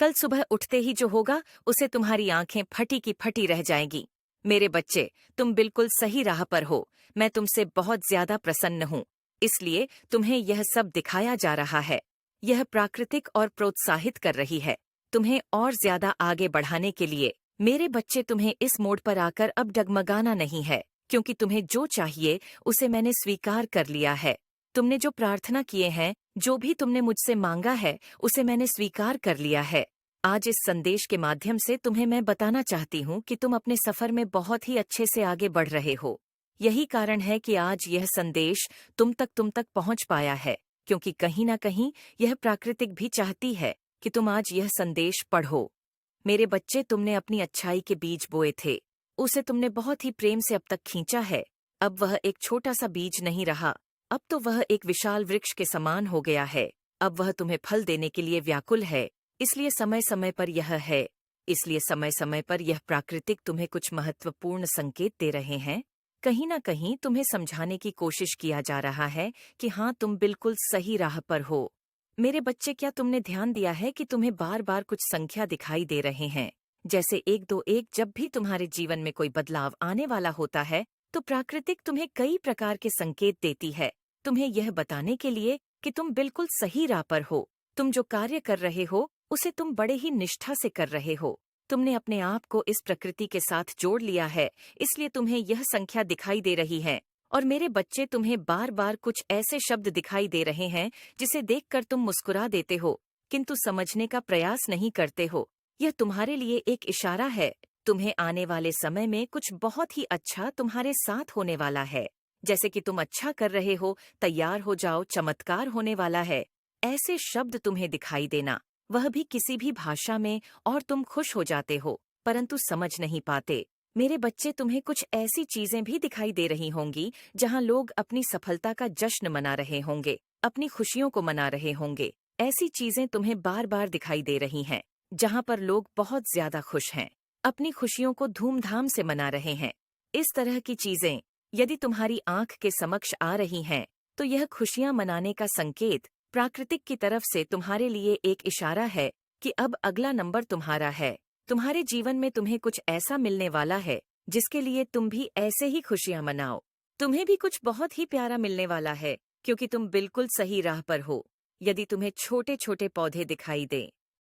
कल सुबह उठते ही जो होगा उसे तुम्हारी आंखें फटी की फटी रह जाएंगी। मेरे बच्चे, तुम बिल्कुल सही राह पर हो। मैं तुमसे बहुत ज्यादा प्रसन्न हूँ, इसलिए तुम्हें यह सब दिखाया जा रहा है। यह प्राकृतिक और प्रोत्साहित कर रही है, तुम्हें और ज्यादा आगे बढ़ाने के लिए। मेरे बच्चे, तुम्हें इस मोड़ पर आकर अब डगमगाना नहीं है, क्योंकि तुम्हें जो चाहिए उसे मैंने स्वीकार कर लिया है। तुमने जो प्रार्थना किए हैं, जो भी तुमने मुझसे मांगा है, उसे मैंने स्वीकार कर लिया है। आज इस संदेश के माध्यम से तुम्हें मैं बताना चाहती हूँ कि तुम अपने सफर में बहुत ही अच्छे से आगे बढ़ रहे हो। यही कारण है कि आज यह संदेश तुम तक पहुँच पाया है, क्योंकि कहीं न कहीं यह प्राकृतिक भी चाहती है कि तुम आज यह संदेश पढ़ो। मेरे बच्चे, तुमने अपनी अच्छाई के बीज बोए थे, उसे तुमने बहुत ही प्रेम से अब तक खींचा है। अब वह एक छोटा सा बीज नहीं रहा, अब तो वह एक विशाल वृक्ष के समान हो गया है। अब वह तुम्हें फल देने के लिए व्याकुल है, इसलिए समय समय पर यह है। इसलिए समय समय पर यह प्राकृतिक तुम्हें कुछ महत्वपूर्ण संकेत दे रहे हैं। कहीं न कहीं तुम्हें समझाने की कोशिश किया जा रहा है कि हाँ, तुम बिल्कुल सही राह पर हो। मेरे बच्चे, क्या तुमने ध्यान दिया है कि तुम्हें बार बार कुछ संख्या दिखाई दे रहे हैं, जैसे 121? जब भी तुम्हारे जीवन में कोई बदलाव आने वाला होता है, तो प्राकृतिक तुम्हें कई प्रकार के संकेत देती है, तुम्हें यह बताने के लिए कि तुम बिल्कुल सही राह पर हो। तुम जो कार्य कर रहे हो उसे तुम बड़े ही निष्ठा से कर रहे हो। तुमने अपने आप को इस प्रकृति के साथ जोड़ लिया है, इसलिए तुम्हें यह संख्या दिखाई दे रही है। और मेरे बच्चे, तुम्हें बार बार कुछ ऐसे शब्द दिखाई दे रहे हैं जिसे देखकर तुम मुस्कुरा देते हो, किंतु समझने का प्रयास नहीं करते हो। यह तुम्हारे लिए एक इशारा है। तुम्हें आने वाले समय में कुछ बहुत ही अच्छा तुम्हारे साथ होने वाला है। जैसे कि तुम अच्छा कर रहे हो, तैयार हो जाओ, चमत्कार होने वाला है। ऐसे शब्द तुम्हें दिखाई देना, वह भी किसी भी भाषा में, और तुम खुश हो जाते हो, परंतु समझ नहीं पाते। मेरे बच्चे, तुम्हें कुछ ऐसी चीजें भी दिखाई दे रही होंगी जहां लोग अपनी सफलता का जश्न मना रहे होंगे, अपनी खुशियों को मना रहे होंगे। ऐसी चीजें तुम्हें बार बार दिखाई दे रही हैं, जहां पर लोग बहुत ज्यादा खुश हैं, अपनी खुशियों को धूमधाम से मना रहे हैं। इस तरह की चीजें यदि तुम्हारी आंख के समक्ष आ रही हैं, तो यह खुशियां मनाने का संकेत प्राकृतिक की तरफ से तुम्हारे लिए एक इशारा है कि अब अगला नंबर तुम्हारा है। तुम्हारे जीवन में तुम्हें कुछ ऐसा मिलने वाला है जिसके लिए तुम भी ऐसे ही खुशियां मनाओ। तुम्हें भी कुछ बहुत ही प्यारा मिलने वाला है, क्योंकि तुम बिल्कुल सही राह पर हो। यदि तुम्हें छोटे छोटे पौधे दिखाई दें,